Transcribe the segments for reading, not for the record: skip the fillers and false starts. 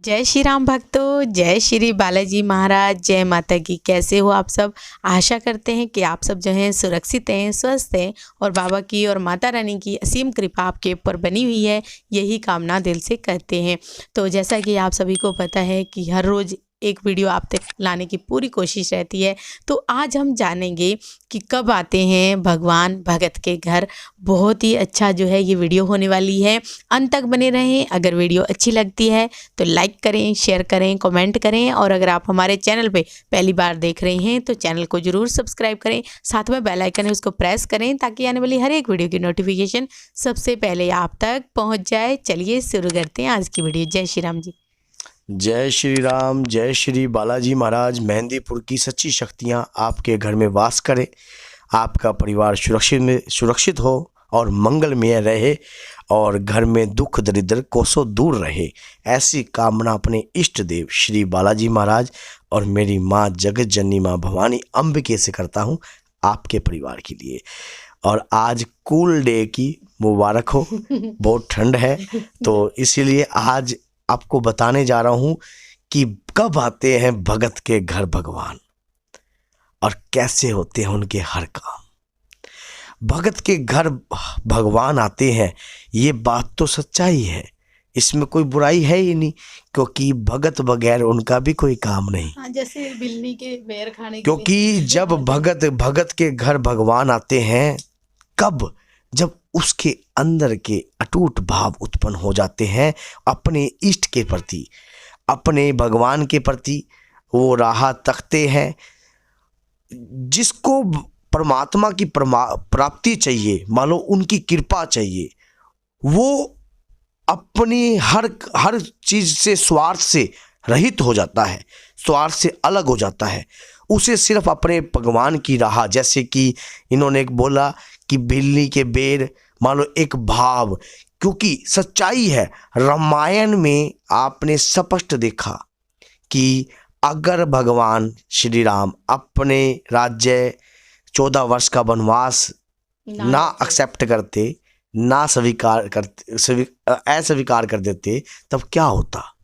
जय श्री राम भक्तों, जय श्री बालाजी महाराज, जय माता की। कैसे हो आप सब? आशा करते हैं कि आप सब जो हैं सुरक्षित हैं, स्वस्थ हैं और बाबा की और माता रानी की असीम कृपा आपके ऊपर बनी हुई है, यही कामना दिल से करते हैं। तो जैसा कि आप सभी को पता है कि हर रोज़ एक वीडियो आप तक लाने की पूरी कोशिश रहती है। तो आज हम जानेंगे कि कब आते हैं भगवान भगत के घर। बहुत ही अच्छा जो है ये वीडियो होने वाली है, अंत तक बने रहें। अगर वीडियो अच्छी लगती है तो लाइक करें, शेयर करें, कमेंट करें और अगर आप हमारे चैनल पे पहली बार देख रहे हैं तो चैनल को ज़रूर सब्सक्राइब करें। साथ में बेल आइकन है उसको प्रेस करें ताकि आने वाली हर एक वीडियो की नोटिफिकेशन सबसे पहले आप तक पहुंच जाए। चलिए शुरू करते हैं आज की वीडियो। जय श्री राम जी। जय श्री राम, जय श्री बालाजी महाराज। मेहंदीपुर की सच्ची शक्तियाँ आपके घर में वास करें, आपका परिवार सुरक्षित हो और मंगलमय रहे और घर में दुख दरिद्र कोसों दूर रहे। ऐसी कामना अपने इष्ट देव श्री बालाजी महाराज और मेरी माँ जगत जननी माँ भवानी अंबिके से करता हूँ आपके परिवार के लिए। और आज कूल डे की मुबारक हो। बहुत ठंड है तो इसीलिए आज आपको बताने जा रहा हूं कि कब आते हैं भगत के घर भगवान और कैसे होते हैं उनके हर काम। भगत के घर भगवान आते हैं, ये बात तो सच्चाई है, इसमें कोई बुराई है ही नहीं, क्योंकि भगत बगैर उनका भी कोई काम नहीं। हाँ, जैसे बिल्ली के बेर खाने के क्योंकि जब भगत के घर भगवान आते हैं, कब? जब उसके अंदर के अटूट भाव उत्पन्न हो जाते हैं अपने इष्ट के प्रति, अपने भगवान के प्रति। वो राह तकते हैं। जिसको परमात्मा की प्राप्ति चाहिए, मान लो उनकी कृपा चाहिए, वो अपनी हर चीज़ से, स्वार्थ से रहित हो जाता है, स्वार्थ से अलग हो जाता है। उसे सिर्फ अपने भगवान की राह, जैसे कि इन्होंने बोला कि बिल्ली के बेर, मान लो एक भाव। क्योंकि सच्चाई है, रामायण में आपने स्पष्ट देखा कि अगर भगवान श्री राम अपने राज्य 14 वर्ष का वनवास ना एक्सेप्ट करते, ना अस्वीकार कर देते, तब क्या होता?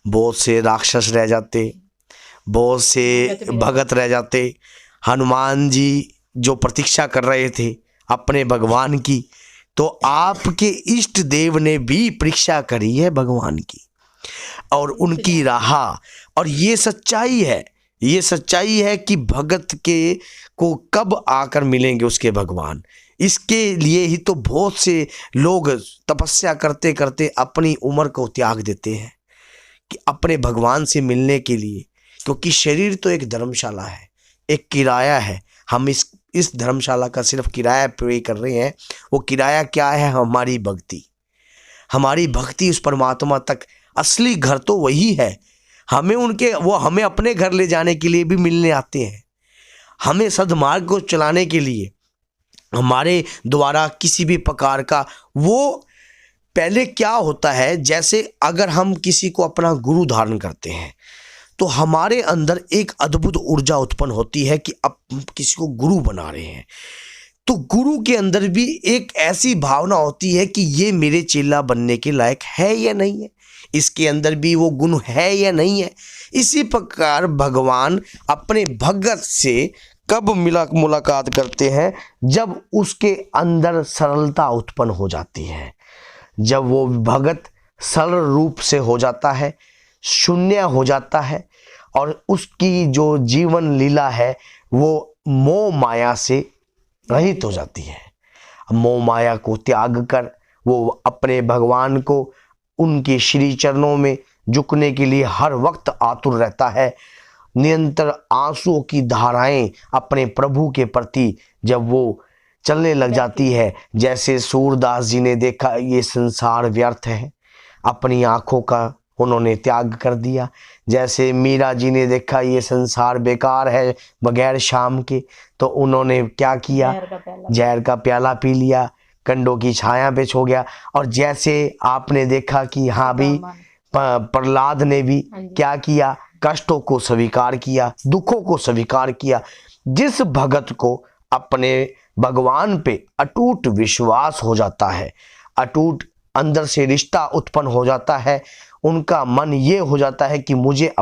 बहुत से राक्षस रह जाते, बहुत से भगत रह जाते। हनुमान जी जो प्रतीक्षा कर रहे थे अपने भगवान की, तो आपके इष्ट देव ने भी परीक्षा करी है भगवान की और उनकी राह। और ये सच्चाई है, ये सच्चाई है कि भगत के को कब आकर मिलेंगे उसके भगवान। इसके लिए ही तो बहुत से लोग तपस्या करते करते अपनी उम्र को त्याग देते हैं कि अपने भगवान से मिलने के लिए। क्योंकि शरीर तो एक धर्मशाला है, एक किराया है। हम इस धर्मशाला का सिर्फ किराया पे कर रहे हैं। वो किराया क्या है? हमारी भक्ति। हमारी भक्ति उस परमात्मा तक, असली घर तो वही है। हमें अपने घर ले जाने के लिए भी मिलने आते हैं, हमें सद्मार्ग को चलाने के लिए, हमारे द्वारा किसी भी प्रकार का। वो पहले क्या होता है, जैसे अगर हम किसी को अपना गुरु धारण करते हैं तो हमारे अंदर एक अद्भुत ऊर्जा उत्पन्न होती है कि अब किसी को गुरु बना रहे हैं। तो गुरु के अंदर भी एक ऐसी भावना होती है कि ये मेरे चेला बनने के लायक है या नहीं है, इसके अंदर भी वो गुण है या नहीं है। इसी प्रकार भगवान अपने भगत से कब मुलाकात करते हैं? जब उसके अंदर सरलता उत्पन्न हो जाती है, जब वो भगत सरल रूप से हो जाता है, शून्य हो जाता है और उसकी जो जीवन लीला है वो मोह माया से रहित हो जाती है। मोह माया को त्याग कर वो अपने भगवान को, उनके श्री चरणों में झुकने के लिए हर वक्त आतुर रहता है। निरंतर आंसुओं की धाराएं अपने प्रभु के प्रति जब वो चलने लग जाती है, जैसे सूरदास जी ने देखा ये संसार व्यर्थ है, अपनी आंखों का उन्होंने त्याग कर दिया। जैसे मीरा जी ने देखा ये संसार बेकार है बगैर शाम के, तो उन्होंने क्या किया? जहर का प्याला पी लिया, कंडों की छाया पे सो गया। और जैसे आपने देखा कि हाँ भी प्रहलाद ने भी क्या किया? कष्टों को स्वीकार किया, दुखों को स्वीकार किया। जिस भगत को अपने भगवान पे अटूट विश्वास हो जाता है, अटूट अंदर से रिश्ता उत्पन्न हो जाता है। उनका मन ये हो जाता है कि मुझे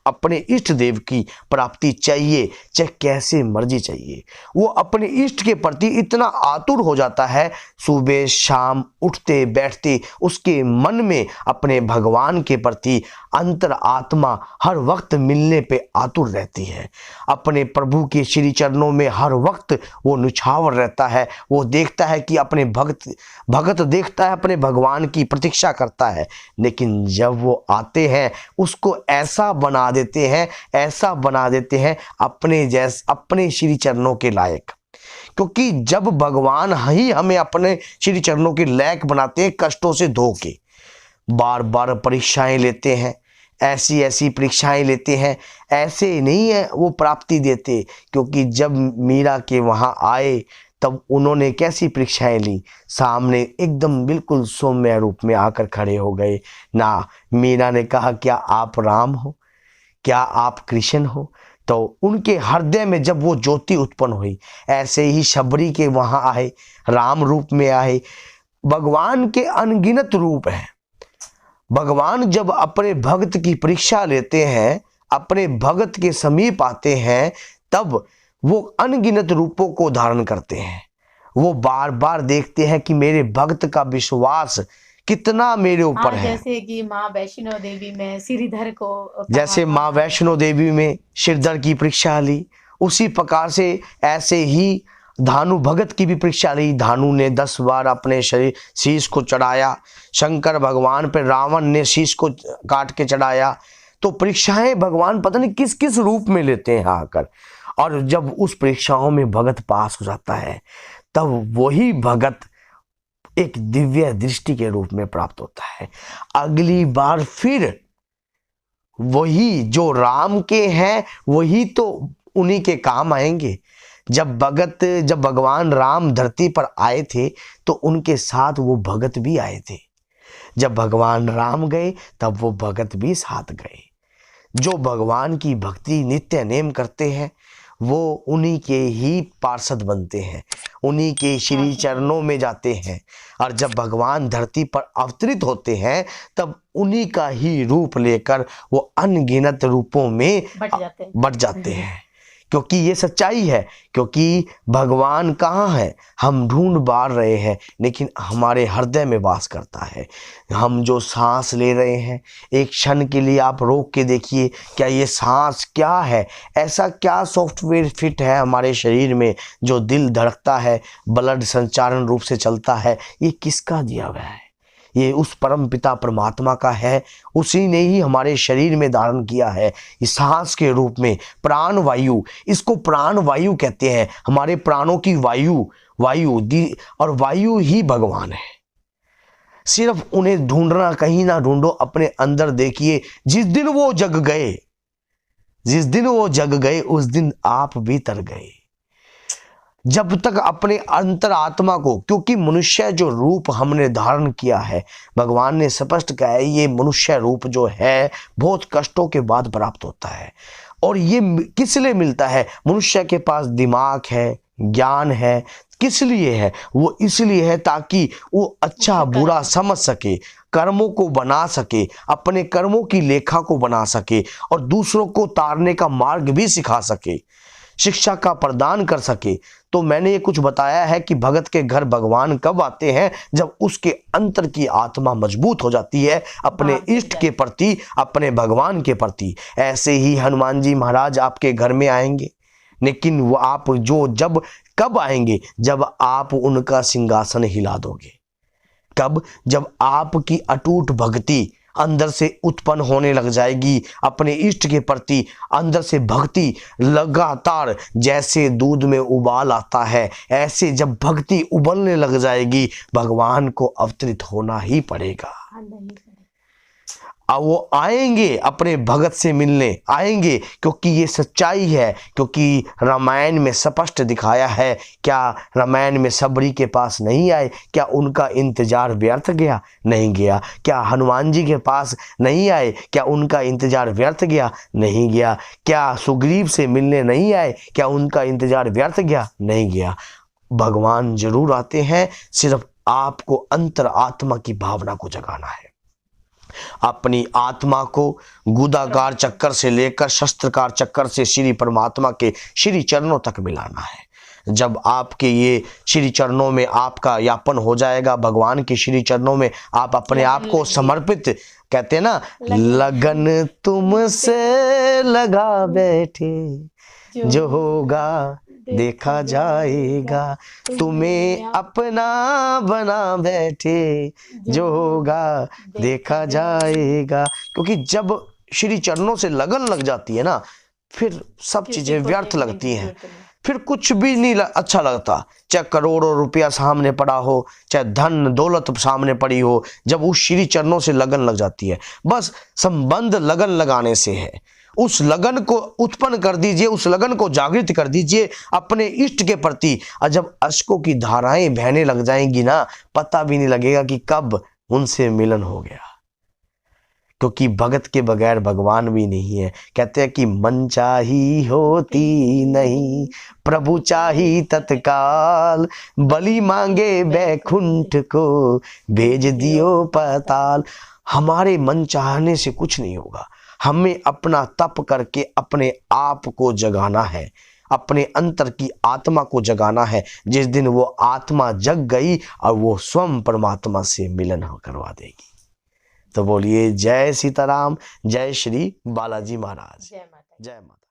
अपने इष्ट देव की प्राप्ति चाहिए, चाहे कैसे मर्जी चाहिए। वो अपने इष्ट के प्रति इतना आतुर हो जाता है, सुबह शाम उठते बैठते उसके मन में अपने भगवान के प्रति अंतर आत्मा हर वक्त मिलने पे आतुर रहती है। अपने प्रभु के श्री चरणों में हर वक्त वो निछावर रहता है। वो देखता है कि अपने भगत देखता है, अपने भगवान की प्रतीक्षा करता है। लेकिन जब वो आते हैं उसको ऐसा बना देते हैं अपने श्री चरणों के लायक। क्योंकि जब भगवान ही हमें अपने श्री चरणों के लायक बनाते हैं, कष्टों से धो के बार बार परीक्षाएं लेते हैं, ऐसी परीक्षाएं लेते हैं, ऐसे नहीं है वो प्राप्ति देते। क्योंकि जब मीरा के वहां आए तब उन्होंने कैसी परीक्षाएं ली, सामने एकदम बिल्कुल सौम्य रूप में आकर खड़े हो गए ना। मीरा ने कहा, क्या आप राम हो, क्या आप कृष्ण हो? तो उनके हृदय में जब वो ज्योति उत्पन्न हुई, ऐसे ही शबरी के वहां आए, राम रूप में आए। भगवान के अनगिनत रूप हैं। भगवान जब अपने भक्त की परीक्षा लेते हैं, अपने भक्त के समीप आते हैं, तब वो अनगिनत रूपों को धारण करते हैं। वो बार बार देखते हैं कि मेरे भक्त का विश्वास कितना मेरे ऊपर है। जैसे कि माँ वैष्णो देवी में श्रीधर को, जैसे माँ वैष्णो देवी में श्रीधर की परीक्षा ली, उसी प्रकार से ऐसे ही धानु भगत की भी परीक्षा ली। धानु ने 10 बार अपने शीश को चढ़ाया, शंकर भगवान पर रावण ने शीश को काट के चढ़ाया। तो परीक्षाएं भगवान पता नहीं किस किस रूप में लेते हैं आकर। और जब उस परीक्षाओं में भगत पास हो जाता है, तब वही भगत एक दिव्य दृष्टि के रूप में प्राप्त होता है। अगली बार फिर वही जो राम के हैं वही तो उन्हीं के काम आएंगे। जब भगवान राम धरती पर आए थे तो उनके साथ वो भगत भी आए थे। जब भगवान राम गए तब वो भगत भी साथ गए। जो भगवान की भक्ति नित्य नेम करते हैं वो उन्हीं के ही पार्षद बनते हैं, उन्हीं के श्री चरणों में जाते हैं। और जब भगवान धरती पर अवतरित होते हैं तब उन्हीं का ही रूप लेकर वो अनगिनत रूपों में बट जाते हैं। क्योंकि ये सच्चाई है। क्योंकि भगवान कहाँ है, हम ढूंढ बार रहे हैं, लेकिन हमारे हृदय में वास करता है। हम जो सांस ले रहे हैं, एक क्षण के लिए आप रोक के देखिए, क्या ये सांस क्या है? ऐसा क्या सॉफ्टवेयर फिट है हमारे शरीर में जो दिल धड़कता है, ब्लड संचारण रूप से चलता है? ये किसका दिया हुआ है? ये उस परम पिता परमात्मा का है। उसी ने ही हमारे शरीर में धारण किया है इस सांस के रूप में प्राण वायु। इसको प्राण वायु कहते हैं। हमारे प्राणों की वायु दी, और वायु ही भगवान है। सिर्फ उन्हें ढूंढना, कहीं ना ढूंढो, अपने अंदर देखिए। जिस दिन वो जग गए उस दिन आप भी तर गए। जब तक अपने अंतरात्मा को, क्योंकि मनुष्य जो रूप हमने धारण किया है, भगवान ने स्पष्ट कहा है ये मनुष्य रूप जो है बहुत कष्टों के बाद प्राप्त होता है। और ये किस लिए मिलता है? मनुष्य के पास दिमाग है, ज्ञान है। किस लिए है? वो इसलिए है ताकि वो अच्छा बुरा समझ सके, कर्मों को बना सके, अपने कर्मों की लेखा को बना सके, और दूसरों को तारने का मार्ग भी सिखा सके, शिक्षा का प्रदान कर सके। तो मैंने ये कुछ बताया है कि भगत के घर भगवान कब आते हैं? जब उसके अंतर की आत्मा मजबूत हो जाती है अपने इष्ट के प्रति, अपने भगवान के प्रति। ऐसे ही हनुमान जी महाराज आपके घर में आएंगे, लेकिन वो आप जब कब आएंगे? जब आप उनका सिंहासन हिला दोगे। कब? जब आपकी अटूट भक्ति अंदर से उत्पन्न होने लग जाएगी अपने इष्ट के प्रति। अंदर से भक्ति लगातार, जैसे दूध में उबाल आता है, ऐसे जब भक्ति उबलने लग जाएगी, भगवान को अवतरित होना ही पड़ेगा। अब वो आएंगे, अपने भगत से मिलने आएंगे, क्योंकि ये सच्चाई है। क्योंकि रामायण में स्पष्ट दिखाया है। क्या रामायण में शबरी के पास नहीं आए? क्या उनका इंतजार व्यर्थ गया? नहीं गया। क्या हनुमान जी के पास नहीं आए? क्या उनका इंतजार व्यर्थ गया? नहीं गया। क्या सुग्रीव से मिलने नहीं आए? क्या उनका इंतजार व्यर्थ गया? नहीं गया। भगवान जरूर आते हैं, सिर्फ आपको अंतर आत्मा की भावना को जगाना है। अपनी आत्मा को गुदाकार चक्कर से लेकर शस्त्रकार चक्कर से श्री परमात्मा के श्री चरणों तक मिलाना है। जब आपके ये श्री चरणों में आपका यापन हो जाएगा, भगवान के श्री चरणों में आप अपने आप को समर्पित, कहते हैं ना, लगन तुमसे लगा बैठे, जो होगा देखा जाएगा, तुम्हें अपना बना बैठे, जो होगा देखा जाएगा। क्योंकि जब श्री चरणों से लगन लग जाती है ना, फिर सब चीजें व्यर्थ लगती हैं, फिर कुछ भी नहीं अच्छा लगता। चाहे करोड़ों रुपया सामने पड़ा हो, चाहे धन दौलत सामने पड़ी हो, जब उस श्री चरणों से लगन लग जाती है, बस संबंध लगन लगाने से है। उस लगन को उत्पन्न कर दीजिए, उस लगन को जागृत कर दीजिए अपने इष्ट के प्रति। और जब अश्कों की धाराएं बहने लग जाएंगी ना, पता भी नहीं लगेगा कि कब उनसे मिलन हो गया। क्योंकि भगत के बगैर भगवान भी नहीं है। कहते हैं कि मन चाही होती नहीं, प्रभु चाही तत्काल, बलि मांगे बैकुंठ को, भेज दियो पाताल। हमारे मन चाहने से कुछ नहीं होगा, हमें अपना तप करके अपने आप को जगाना है, अपने अंतर की आत्मा को जगाना है। जिस दिन वो आत्मा जग गई और वो स्वयं परमात्मा से मिलन करवा देगी। तो बोलिए जय सीताराम, जय श्री बालाजी महाराज, जय माता।